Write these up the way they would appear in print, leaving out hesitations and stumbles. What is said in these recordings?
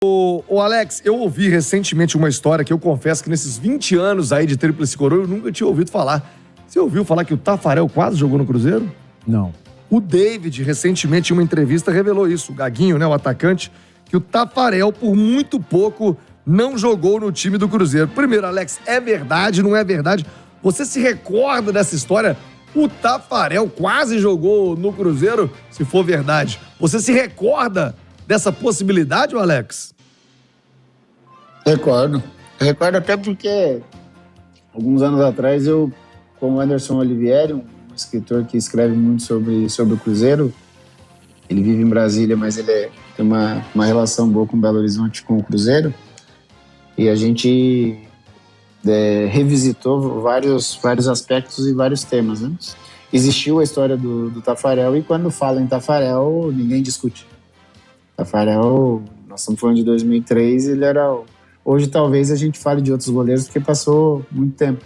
Ô Alex, eu ouvi recentemente uma história que eu confesso que nesses 20 anos aí de Tríplice Coroa eu nunca tinha ouvido falar. Você ouviu falar que o Tafarel quase jogou no Cruzeiro? Não. O David, recentemente, em uma entrevista, revelou isso. O Gaguinho, né, o atacante, que o Tafarel, por muito pouco, não jogou no time do Cruzeiro. Primeiro, Alex, é verdade, não é verdade? Você se recorda dessa história? O Tafarel quase jogou no Cruzeiro, se for verdade. Você se recorda dessa possibilidade, Alex? Recordo. Recordo até porque, alguns anos atrás, eu, com o Anderson Olivieri, um escritor que escreve muito sobre o Cruzeiro, ele vive em Brasília, mas ele tem uma relação boa com Belo Horizonte, com o Cruzeiro, e a gente revisitou vários aspectos e vários temas, né? Existiu a história do Tafarel, e quando fala em Tafarel, ninguém discute. Tafarel, nós estamos falando de 2003, ele era... Hoje talvez a gente fale de outros goleiros porque passou muito tempo.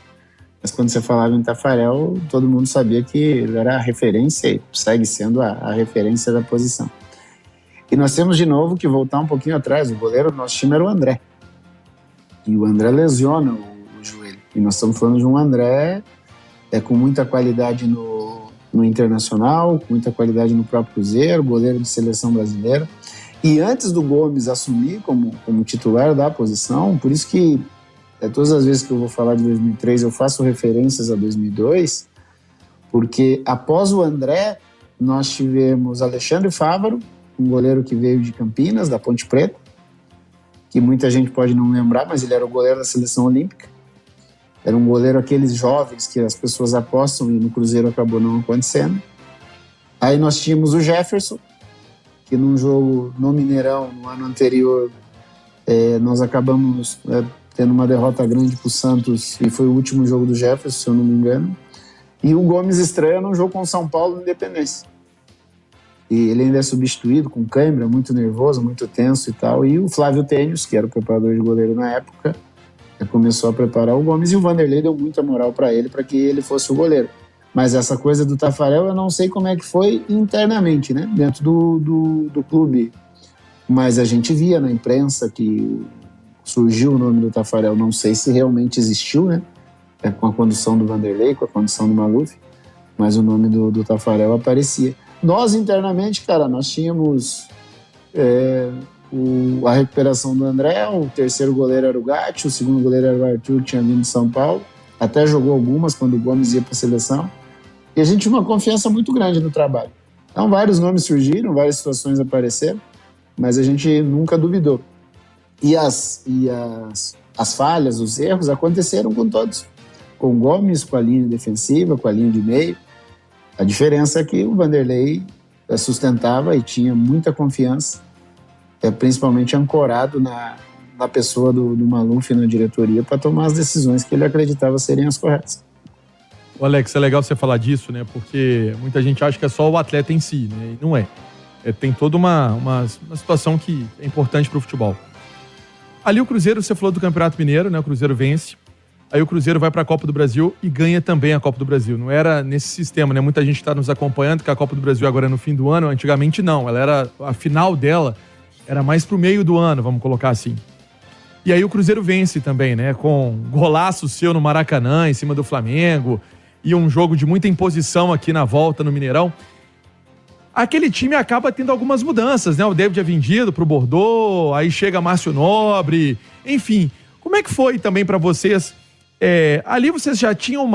Mas quando você falava em Tafarel, todo mundo sabia que ele era a referência e segue sendo a referência da posição. E nós temos de novo que voltar um pouquinho atrás. O goleiro do nosso time era o André. E o André lesiona o joelho. E nós estamos falando de um André com muita qualidade no Internacional, com muita qualidade no próprio Cruzeiro, goleiro de seleção brasileira. E antes do Gomes assumir como titular da posição, por isso que todas as vezes que eu vou falar de 2003 eu faço referências a 2002, porque após o André nós tivemos Alexandre Fávaro, um goleiro que veio de Campinas, da Ponte Preta, que muita gente pode não lembrar, mas ele era o goleiro da seleção olímpica. Era um goleiro aqueles jovens que as pessoas apostam e no Cruzeiro acabou não acontecendo. Aí nós tínhamos o Jefferson, que num jogo no Mineirão, no ano anterior, nós acabamos tendo uma derrota grande para o Santos, e foi o último jogo do Jefferson, se eu não me engano. E o Gomes estreia num jogo com o São Paulo no Independência. E ele ainda é substituído com cãibra, muito nervoso, muito tenso e tal. E o Flávio Tênios, que era o preparador de goleiro na época, começou a preparar o Gomes, e o Vanderlei deu muita moral para ele, para que ele fosse o goleiro. Mas essa coisa do Tafarel, eu não sei como é que foi internamente, né? Dentro do clube. Mas a gente via na imprensa que surgiu o nome do Tafarel. Não sei se realmente existiu, né? Com a condução do Vanderlei, com a condução do Maluf. Mas o nome do Tafarel aparecia. Nós, internamente, cara, nós tínhamos a recuperação do André, o terceiro goleiro era o Gatti, o segundo goleiro era o Arthur, que tinha vindo de São Paulo. Até jogou algumas quando o Gomes ia para a seleção. E a gente tinha uma confiança muito grande no trabalho. Então, vários nomes surgiram, várias situações apareceram, mas a gente nunca duvidou. E as falhas, os erros aconteceram com todos. Com o Gomes, com a linha defensiva, com a linha de meio. A diferença é que o Vanderlei sustentava e tinha muita confiança, principalmente ancorado na pessoa do Maluf, na diretoria, para tomar as decisões que ele acreditava serem as corretas. O Alex, é legal você falar disso, né? Porque muita gente acha que é só o atleta em si, né? E não é. Tem toda uma situação que é importante para o futebol. Ali o Cruzeiro, você falou do Campeonato Mineiro, né? O Cruzeiro vence. Aí o Cruzeiro vai para a Copa do Brasil e ganha também a Copa do Brasil. Não era nesse sistema, né? Muita gente está nos acompanhando que a Copa do Brasil agora é no fim do ano. Antigamente não. A final dela era mais pro meio do ano, vamos colocar assim. E aí o Cruzeiro vence também, né? Com golaço seu no Maracanã, em cima do Flamengo. E um jogo de muita imposição aqui na volta no Mineirão. Aquele time acaba tendo algumas mudanças, né? O David é vendido pro Bordeaux, aí chega Márcio Nobre, enfim. Como é que foi também para vocês? Ali vocês já tinham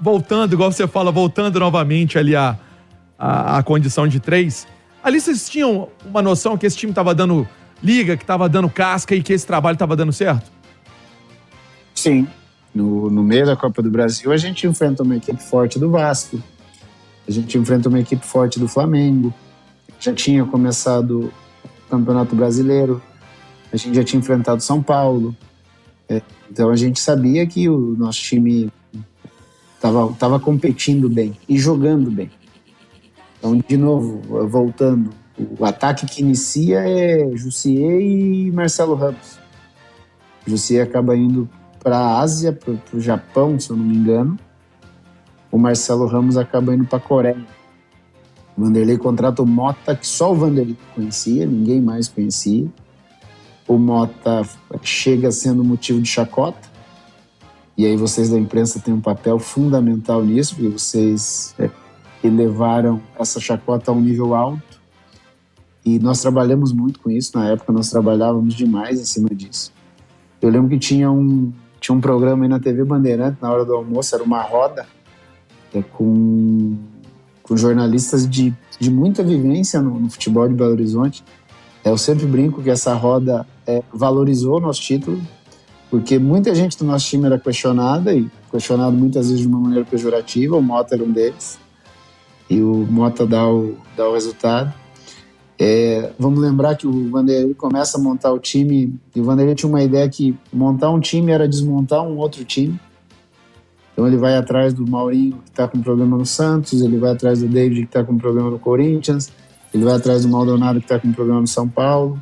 voltando, igual você fala, voltando novamente ali a condição de 3. Ali vocês tinham uma noção que esse time estava dando liga, que estava dando casca e que esse trabalho estava dando certo? Sim. No meio da Copa do Brasil, a gente enfrenta uma equipe forte do Vasco, a gente enfrenta uma equipe forte do Flamengo, já tinha começado o Campeonato Brasileiro, a gente já tinha enfrentado São Paulo, então a gente sabia que o nosso time estava competindo bem e jogando bem. Então, de novo, voltando, o ataque que inicia é Jussier e Marcelo Ramos. Jussier acaba indo para a Ásia, para o Japão, se eu não me engano. O Marcelo Ramos acaba indo para a Coreia. O Vanderlei contrata o Mota, que só o Vanderlei conhecia, ninguém mais conhecia. o Mota chega sendo motivo de chacota, e aí vocês da imprensa têm um papel fundamental nisso, porque vocês elevaram essa chacota a um nível alto, e nós trabalhamos muito com isso. Na época nós trabalhávamos demais em cima disso. Eu lembro que tinha um programa aí na TV Bandeirante, na hora do almoço, era uma roda com jornalistas de muita vivência no futebol de Belo Horizonte. Eu sempre brinco que essa roda valorizou o nosso título, porque muita gente do nosso time era questionada, e questionado muitas vezes de uma maneira pejorativa. O Mota era um deles, e o Mota dá o resultado. Vamos lembrar que o Vanderlei começa a montar o time, e o Vanderlei tinha uma ideia que montar um time era desmontar um outro time. Então ele vai atrás do Maurinho, que está com problema no Santos, ele vai atrás do David, que está com problema no Corinthians, ele vai atrás do Maldonado, que está com problema no São Paulo.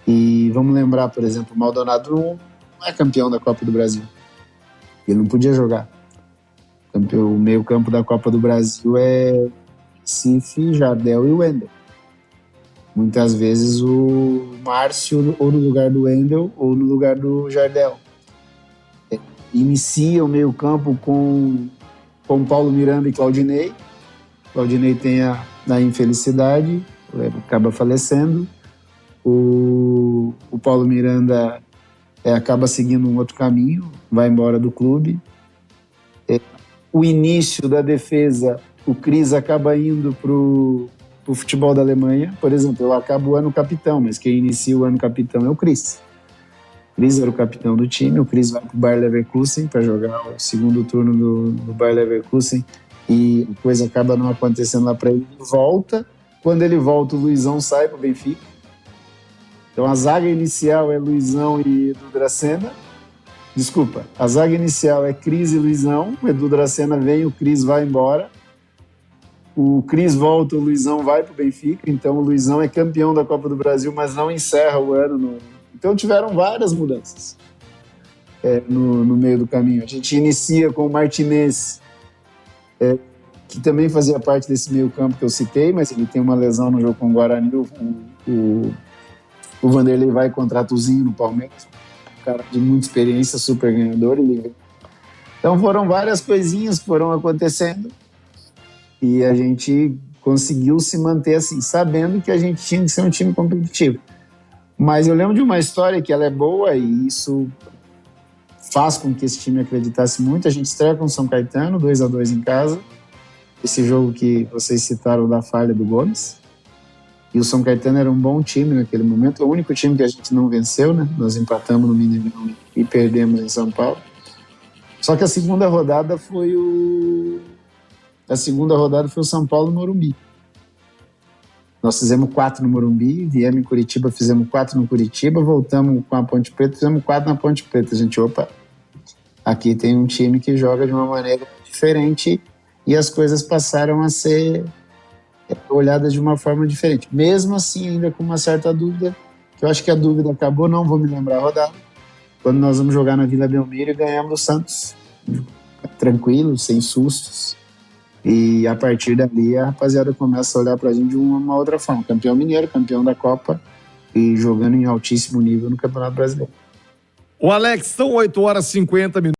E vamos lembrar, por exemplo, o Maldonado não é campeão da Copa do Brasil. Ele não podia jogar. O meio-campo da Copa do Brasil é Recife, Jardel e Wendel. Muitas vezes o Márcio ou no lugar do Wendel ou no lugar do Jardel. Inicia o meio-campo com Paulo Miranda e Claudinei. Claudinei tem a infelicidade, acaba falecendo. O Paulo Miranda acaba seguindo um outro caminho, vai embora do clube. O início da defesa, o Cris acaba indo para o futebol da Alemanha. Por exemplo, eu acabo o ano capitão, mas quem inicia o ano capitão é o Cris. O Cris era o capitão do time, o Cris vai para o Bayer Leverkusen para jogar o segundo turno do Bayer Leverkusen, e a coisa acaba não acontecendo lá para ele. Ele volta, quando ele volta o Luizão sai para o Benfica. Então a zaga inicial é Luizão e Edu Dracena. Desculpa, a zaga inicial é Cris e Luizão, o Edu Dracena vem, o Cris vai embora. O Cris volta, o Luizão vai para o Benfica, então o Luizão é campeão da Copa do Brasil, mas não encerra o ano. Então tiveram várias mudanças no meio do caminho. A gente inicia com o Martinez, que também fazia parte desse meio campo que eu citei, mas ele tem uma lesão no jogo com o Guarani. O Vanderlei vai contratar o Zinho no Palmeiras, um cara de muita experiência, super ganhador. Então foram várias coisinhas que foram acontecendo, e a gente conseguiu se manter assim, sabendo que a gente tinha que ser um time competitivo. Mas eu lembro de uma história que ela é boa, e isso faz com que esse time acreditasse muito. A gente estreia com o São Caetano, 2-2 em casa. Esse jogo que vocês citaram da falha do Gomes. E o São Caetano era um bom time naquele momento. É o único time que a gente não venceu, né? Nós empatamos no Mineirão e perdemos em São Paulo. Só que a segunda rodada foi o São Paulo no Morumbi. Nós fizemos 4 no Morumbi, viemos em Curitiba, fizemos 4 no Curitiba, voltamos com a Ponte Preta, fizemos 4 na Ponte Preta. A gente, aqui tem um time que joga de uma maneira diferente, e as coisas passaram a ser olhadas de uma forma diferente. Mesmo assim, ainda com uma certa dúvida, que eu acho que a dúvida acabou, não vou me lembrar a rodada, quando nós vamos jogar na Vila Belmiro e ganhamos o Santos. Tranquilo, sem sustos. E a partir dali a rapaziada começa a olhar pra gente de uma outra forma. Campeão mineiro, campeão da Copa e jogando em altíssimo nível no Campeonato Brasileiro. O Alex, são 8h50.